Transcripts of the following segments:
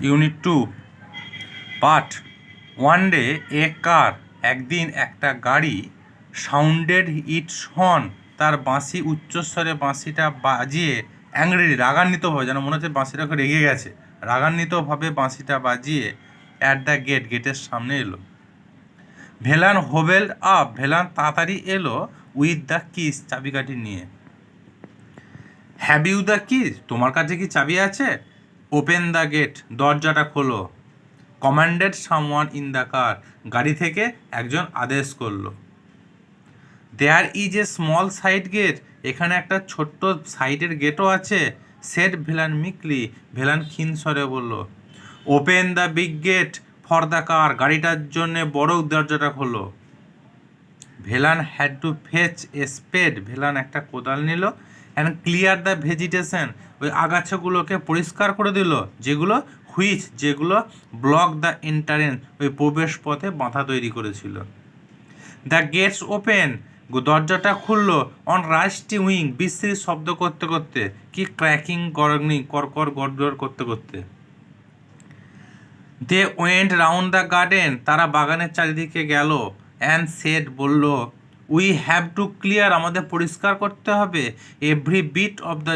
Unit 2 part 1 day এ কার, একদিন একটা গাড়ি সাউন্ডেড ইটস হর্ন, তার বাঁশি উচ্চস্বরে বাঁশিটা বাজিয়ে অ্যাংরি রাগান্বিতভাবে, যেন মনে হচ্ছে বাঁশিটাকে রেগে গেছে, রাগান্বিতভাবে বাঁশিটা বাজিয়ে অ্যাট দ্য গেটের সামনে এলো। ভেলান হোভেলড আপ, ভেলান তাড়াতাড়ি এলো উইথ দ্য কিস, চাবিকাঠি নিয়ে। হ্যাভ ইউ দ্য কিস, তোমার কাছে কি চাবি আছে? ওপেন দ্য গেট, দরজাটা খোলো। Commanded someone in the car, গাড়ি থেকে একজন আদেশ করলো। There is a small side gate, এখানে একটা ছোট্ট সাইডের গেটও আছে। সেট ভেলান মিকলি, ভেলান ক্ষীণ স্বরে বলল। Open the big gate for the car, গাড়িটার জন্যে বড় দরজাটা খোলো। Velan had to fetch a spade, Velan একটা কোদাল নিল। অ্যান্ড ক্লিয়ার দ্য ভেজিটেশন, ওই আগাছাগুলোকে পরিষ্কার করে দিল, যেগুলো ব্লক দ্য এন্ট্রান্স, ওই প্রবেশ পথে বাধা তৈরি করেছিল। দ্য গেটস ওপেন, দরজাটা খুললো। অন রাস্টি উইং, বিশ্রী শব্দ করতে করতে, কি ক্র্যাকিং করকর গড়গড় করতে করতে। They went round the garden, তারা বাগানের চারিদিকে গেল। অ্যান্ড সেড, বলল, উই হ্যাভ টু ক্লিয়ার, আমাদের পরিষ্কার করতে হবে। এভরি বিট অফ দ্য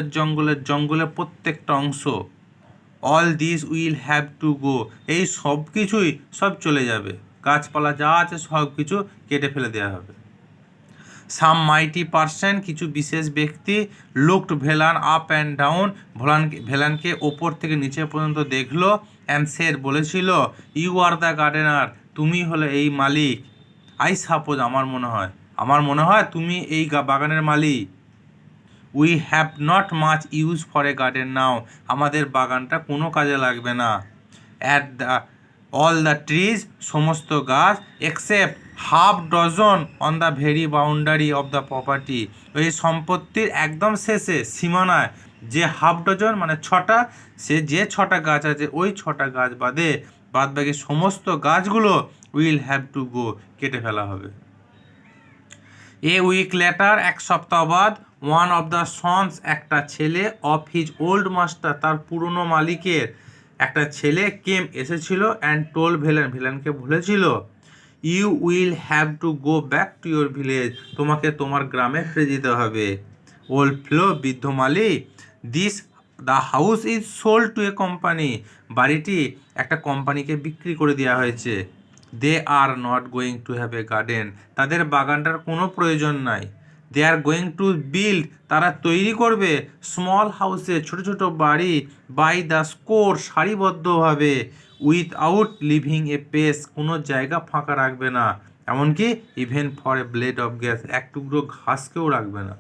জঙ্গলের প্রত্যেকটা অংশ। All this will have to গো, এই সব কিছুই সব চলে যাবে, গাছপালা যা আছে সব কিছু কেটে ফেলে দেওয়া হবে। সাম মাইটি পার্সন, কিছু বিশেষ ব্যক্তি, looked Velan up and down, ভেলানকে ওপর থেকে নিচে পর্যন্ত দেখলো। অ্যান্ড সেড, বলেছিল, ইউ আর দ্য গার্ডেনার, তুমি হলে এই মালিক। আই সাপোজ, আমার মনে হয় তুমি এই বাগানের মালিক। We have not much use for a garden now, আমাদের বাগানটা কোনো কাজে লাগবে না। At the all the trees, সমস্ত গাছ, except half dozen on the very boundary of the property, ওই সম্পত্তির একদম শেষে সীমানায় যে হাফ ডজন মানে 6টা, সে যে 6টা গাছ আছে ওই 6টা গাছ বাদবাকি সমস্ত গাছগুলো উইল হ্যাভ টু গো, কেটে ফেলা হবে। এ উইক লেটার, এক সপ্তাহ বাদ, ওয়ান অফ দ্য সন্স, একটা ছেলে, অফ হিজ ওল্ড মাস্টার, তার পুরনো মালিকের একটা ছেলে, কেম এসেছিল। অ্যান্ড টোল ভেলানকে বলেছিল, you will have to go back to your village, তোমাকে তোমার গ্রামে ফিরে যেতে হবে। ওল্ড ফ্লো, বৃদ্ধ মালিক, the house is sold to a company, বাড়িটি একটা কোম্পানিকে বিক্রি করে দেওয়া হয়েছে। They are not going to have a garden, তাদের বাগানটার কোনো প্রয়োজন নাই। They are going to build, তারা তৈরি করবে স্মল হাউসে, ছোট ছোট বাড়ি, বাই দ্য স্কোর, সারিবদ্ধভাবে, উইথআউট লিভিং এ পেস, কোনো জায়গা ফাঁকা রাখবে না, এমনকি even for a blade of grass, এক টুকরো ঘাসকেও রাখবে না।